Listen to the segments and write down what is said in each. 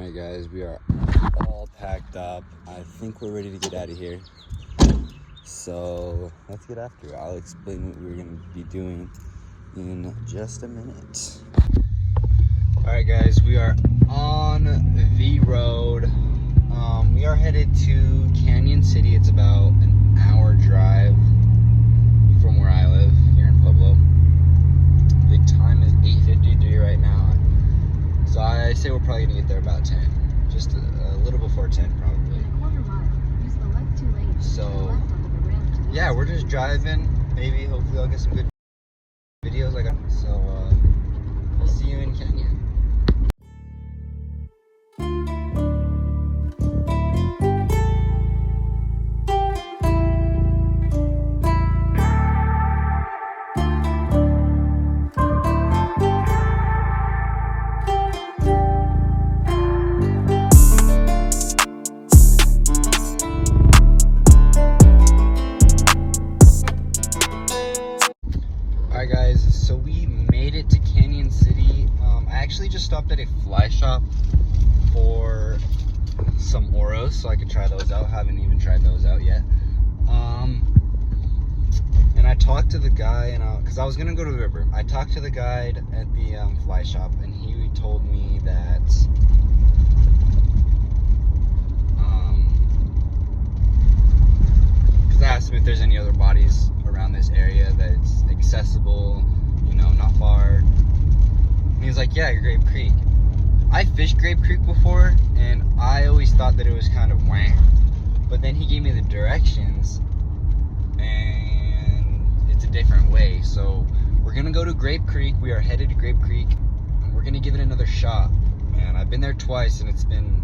Alright guys, we are all packed up. I think we're ready to get out of here. So let's get after it. I'll explain what we're going to be doing in just a minute. Alright guys, we are on the road. We are headed to Canyon City. It's about an hour drive from where I live here in Pueblo. The time is 8:53 right now. So I say we're probably gonna get there about 10. Just a little before 10 probably. So yeah, we're just driving. Maybe hopefully I'll get some good videos like that. So we'll see you in Canyon. Alright guys, so we made it to Canyon City. I actually just stopped at a fly shop for some Oros so I could try those out. Haven't even tried those out yet. And I talked to the guy, because I was gonna go to the river. I talked to the guide at the fly shop, and he told me that because I asked him if there's any other bodies around this area that's accessible, you know, not far. And he was like, yeah, Grape Creek. I fished Grape Creek before, and I always thought that it was kind of whang. But then he gave me the directions, and it's a different way. So we're gonna go to Grape Creek. We are headed to Grape Creek, and we're gonna give it another shot. And I've been there twice, and it's been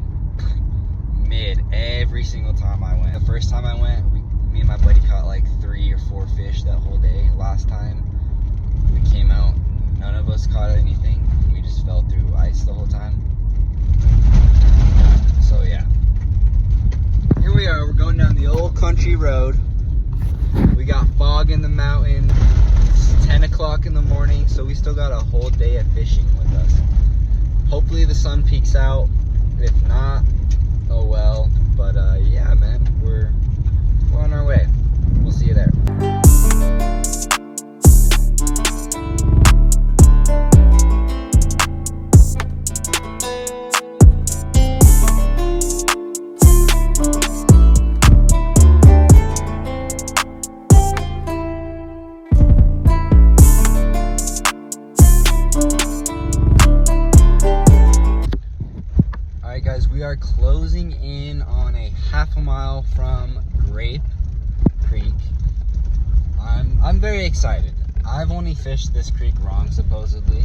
mid every single time I went. The first time I went, me and my buddy caught like 3 or 4 fish that whole day. Last time we came out, none of us caught anything. We just fell through ice the whole time. So yeah, here we are. We're going down the old country road. We got fog in the mountain. It's 10 o'clock in the morning, so we still got a whole day of fishing with us. Hopefully the sun peeks out. If not, oh well. But yeah, man, we're on our way. We'll see you there. Alright guys, we are closing in on a half a mile from Grape Creek. I'm very excited. I've only fished this creek wrong, supposedly,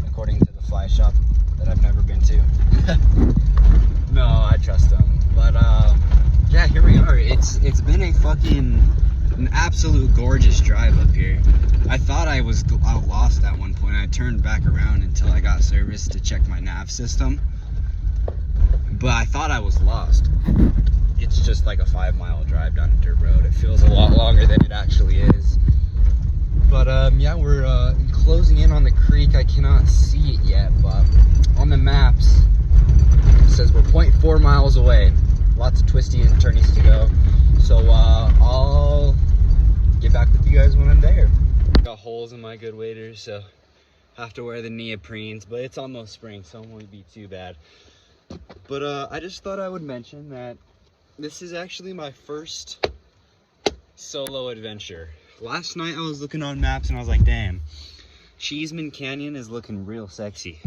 according to the fly shop that I've never been to. No, I trust them. But yeah, here we are. It's been an absolute gorgeous drive up here. I thought I was out lost at one point. I turned back around until I got service to check my nav system. But I thought I was lost. It's just like a 5-mile drive down a dirt road. It feels a lot longer than it actually is. But yeah, we're closing in on the creek. I cannot see it yet, but on the maps it says we're 0.4 miles away. Lots of twisty and turnies to go. So I'll get back with you guys when I'm there. Got holes in my good waders, so I have to wear the neoprenes, but it's almost spring, so it won't be too bad. But I just thought I would mention that this is actually my first solo adventure. Last night I was looking on maps and I was like, damn, Cheeseman Canyon is looking real sexy.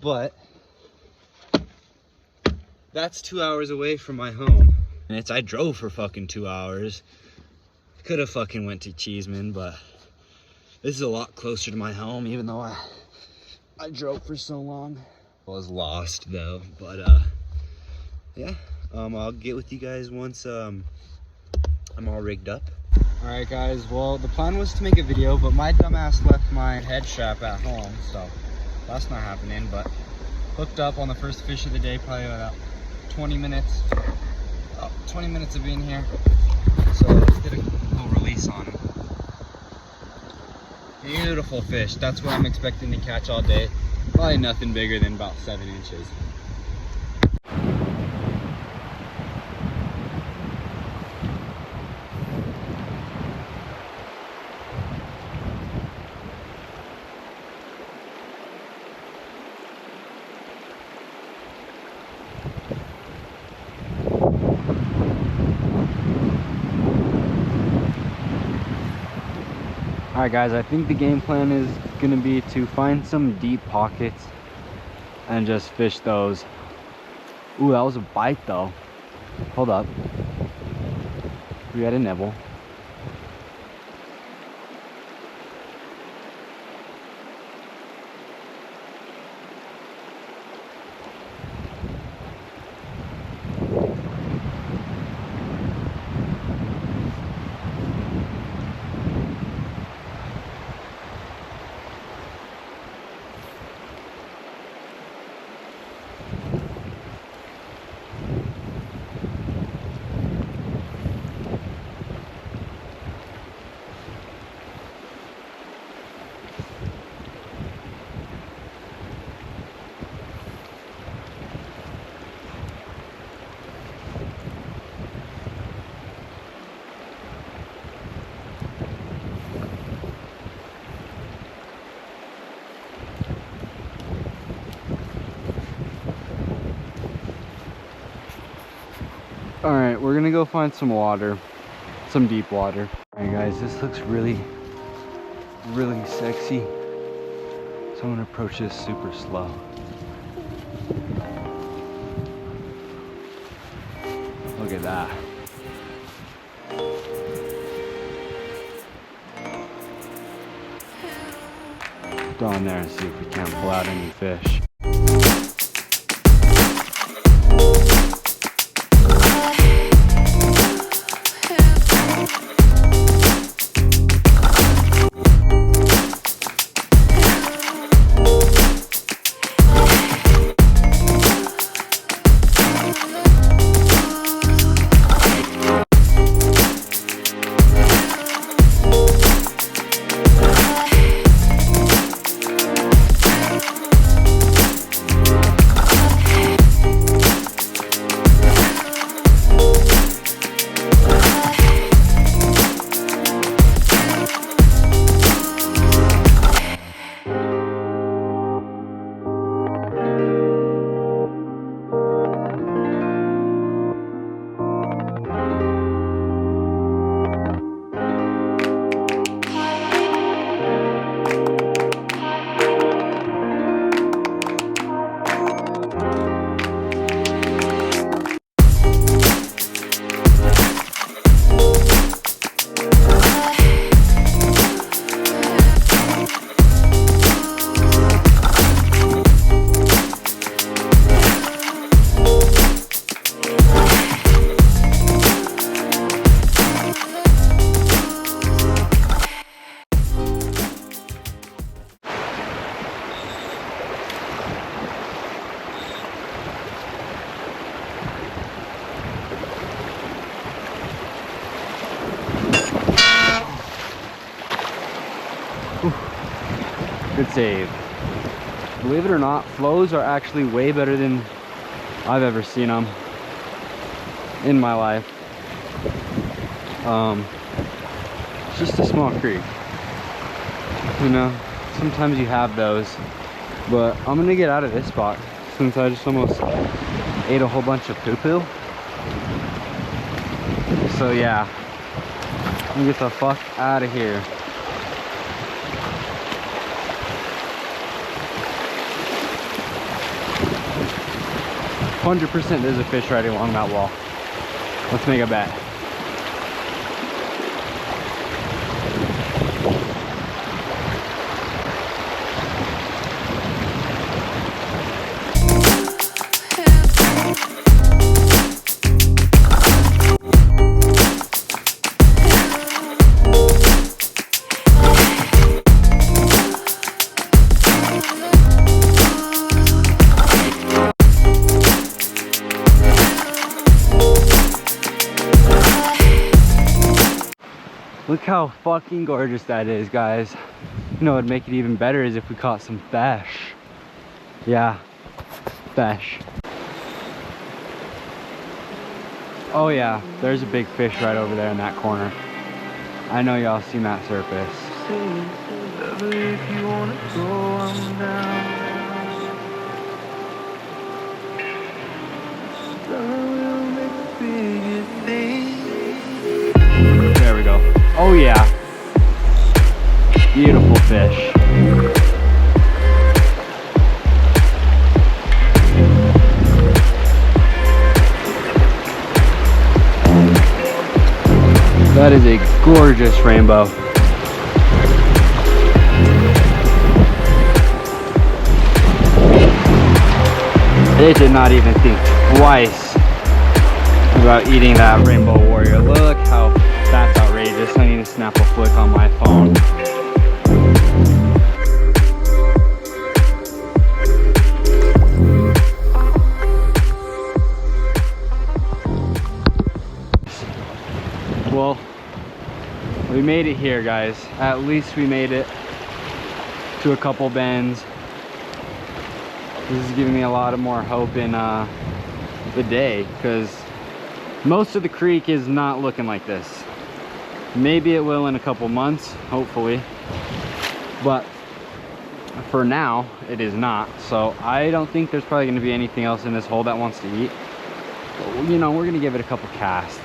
But that's 2 hours away from my home. And I drove for fucking 2 hours. Could have fucking went to Cheeseman, but this is a lot closer to my home, even though I drove for so long. I was lost though, but yeah, I'll get with you guys once I'm all rigged up. Alright guys, well the plan was to make a video, but my dumbass left my head strap at home, so that's not happening. But hooked up on the first fish of the day, probably about 20 minutes of being here. So let's get a little release on him. Beautiful fish. That's what I'm expecting to catch all day. Probably nothing bigger than about 7 inches. Alright guys, I think the game plan is gonna be to find some deep pockets and just fish those. Ooh, that was a bite though. Hold up. We had a nibble. All right, we're gonna go find some water, some deep water. All right guys, this looks really sexy. So I'm gonna approach this super slow. Look at that. Go in there and see if we can't pull out any fish. Good save. Believe it or not, flows are actually way better than I've ever seen them in my life. It's just a small creek, you know. Sometimes you have those, but I'm gonna get out of this spot since I just almost ate a whole bunch of poo-poo. So yeah, I'm gonna get the fuck out of here. 100% there's a fish right along that wall. Let's make a bet. Look how fucking gorgeous that is, guys. You know, it'd make it even better is if we caught some fish. Yeah, fish. Oh yeah, there's a big fish right over there in that corner. I know y'all seen that surface. beautiful fish. That is a gorgeous rainbow. They did not even think twice about eating that rainbow warrior. Look how that's outrageous. I need to snap a flick on my phone. Well, we made it here, guys. At least we made it to a couple bends. This is giving me a lot more hope in the day, because most of the creek is not looking like this. Maybe it will in a couple months, hopefully, but for now it is not. So I don't think there's probably going to be anything else in this hole that wants to eat, but, you know, we're going to give it a couple casts.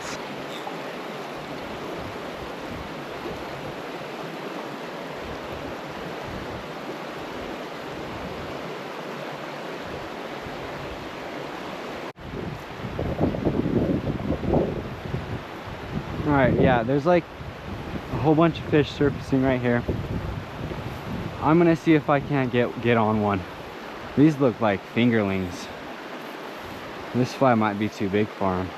Alright, yeah, there's like a whole bunch of fish surfacing right here. I'm gonna see if I can't get on one. These look like fingerlings. This fly might be too big for him.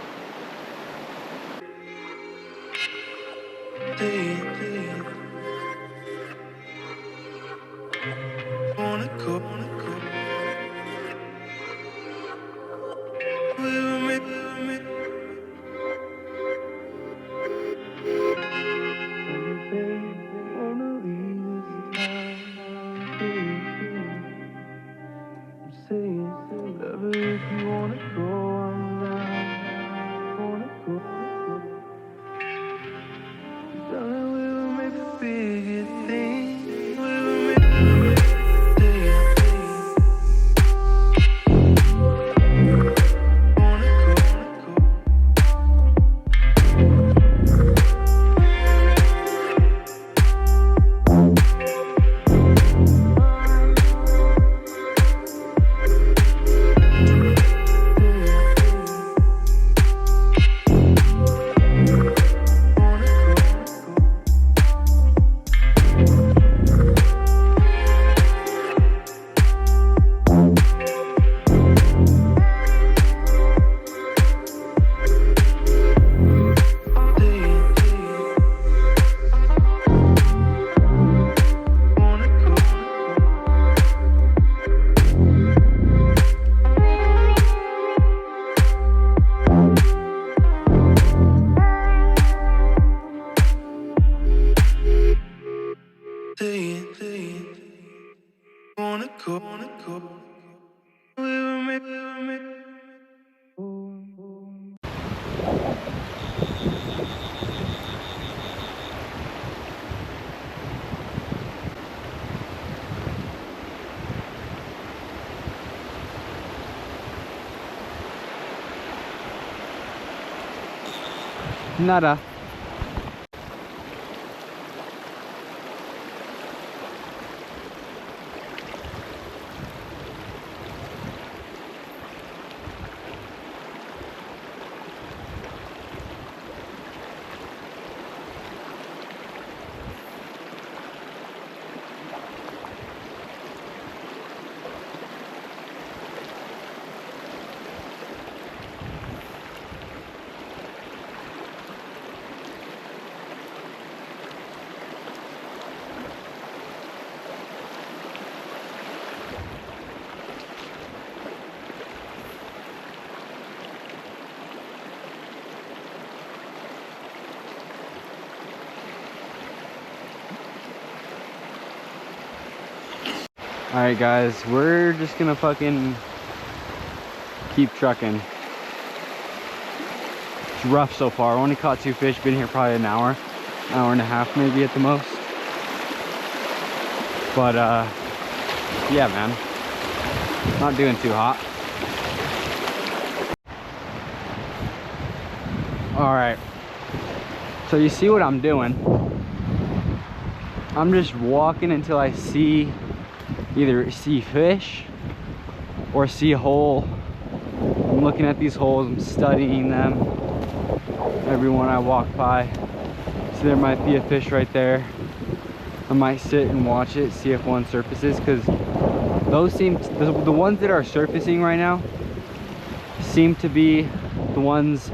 Nada. Alright guys, we're just gonna fucking keep trucking. It's rough so far. Only caught 2 fish, been here probably an hour and a half maybe at the most. But yeah man, not doing too hot. Alright, so you see what I'm doing. I'm just walking until I see either see fish or see a hole. I'm looking at these holes, I'm studying them. Everyone I walk by. So there might be a fish right there. I might sit and watch it, see if one surfaces, because those the ones that are surfacing right now seem to be the ones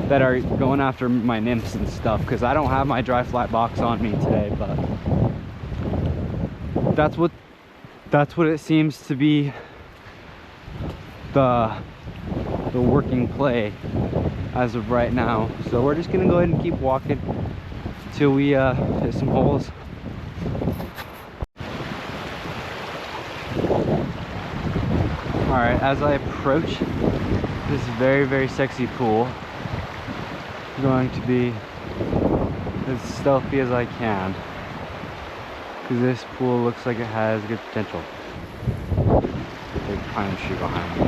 that are going after my nymphs and stuff, because I don't have my dry fly box on me today, but that's what it seems to be the working play as of right now. So we're just gonna go ahead and keep walking till we hit some holes. All right, as I approach this very, very sexy pool, I'm going to be as stealthy as I can, because this pool looks like it has good potential. Big pine tree behind me.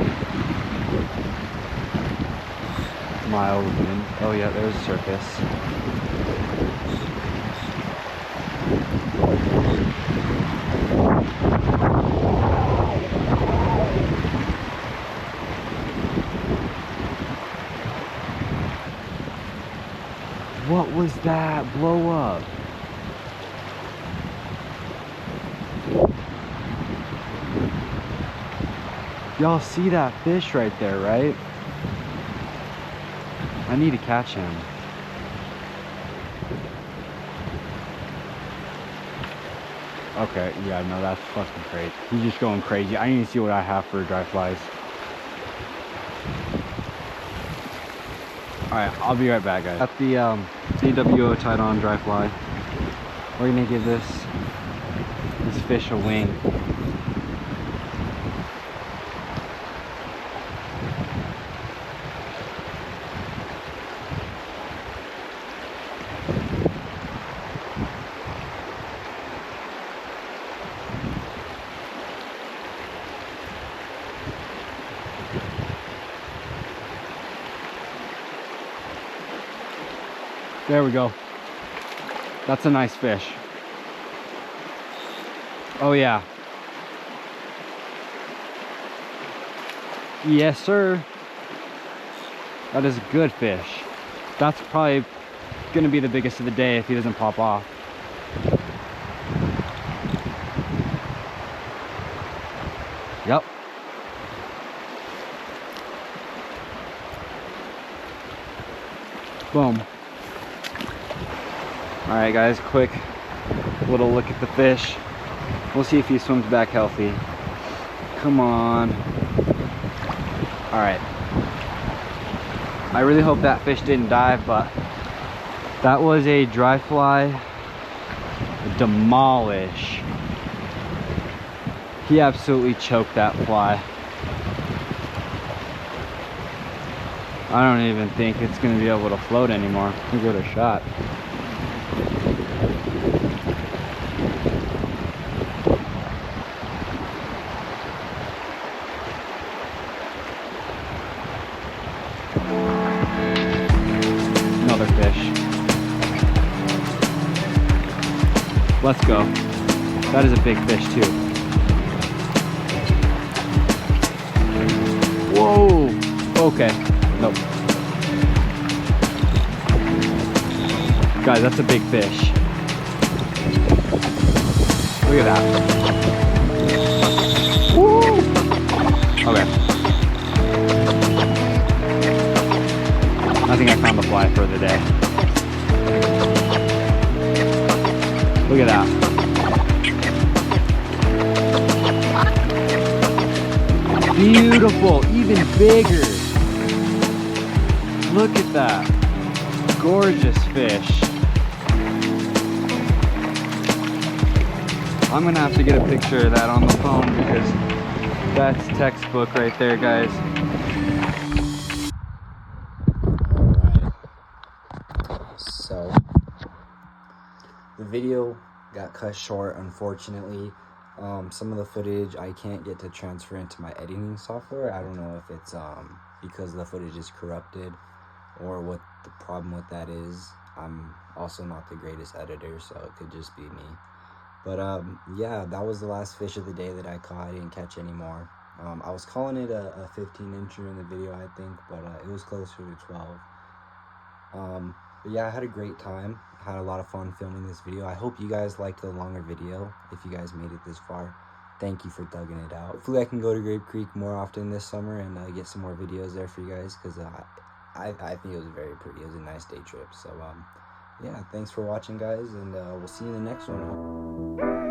Mild wind. Oh yeah, there's a surface. What was that blow up? Y'all see that fish right there, right? I need to catch him. Okay, yeah, no, that's fucking great. He's just going crazy. I need to see what I have for dry flies. Alright, I'll be right back, guys. Got the CWO tied on dry fly. We're gonna give this fish a wing. There we go. That's a nice fish. Oh yeah. Yes, sir. That is a good fish. That's probably gonna be the biggest of the day if he doesn't pop off. Yep. Boom. All right, guys, quick little look at the fish. We'll see if he swims back healthy. Come on. All right. I really hope that fish didn't die, but that was a dry fly demolish. He absolutely choked that fly. I don't even think it's gonna be able to float anymore. I'll give it a shot. Another fish. Let's go. That is a big fish too. Whoa. Okay. Nope. Guys, that's a big fish. Look at that. Woo! Okay. I think I found the fly for the day. Look at that. Beautiful, even bigger. Look at that. Gorgeous fish. I'm gonna have to get a picture of that on the phone because that's textbook right there, guys. Alright. So, the video got cut short, unfortunately. Some of the footage I can't get to transfer into my editing software. I don't know if it's because the footage is corrupted or what the problem with that is. I'm also not the greatest editor, so it could just be me. But yeah, that was the last fish of the day that I caught. I didn't catch any more. I was calling it a 15-incher in the video, I think, but it was closer to 12. But yeah, I had a great time. Had a lot of fun filming this video. I hope you guys liked the longer video. If you guys made it this far, thank you for thugging it out. Hopefully I can go to Grape Creek more often this summer and get some more videos there for you guys, because I think it was very pretty. It was a nice day trip. So yeah, thanks for watching, guys, and we'll see you in the next one.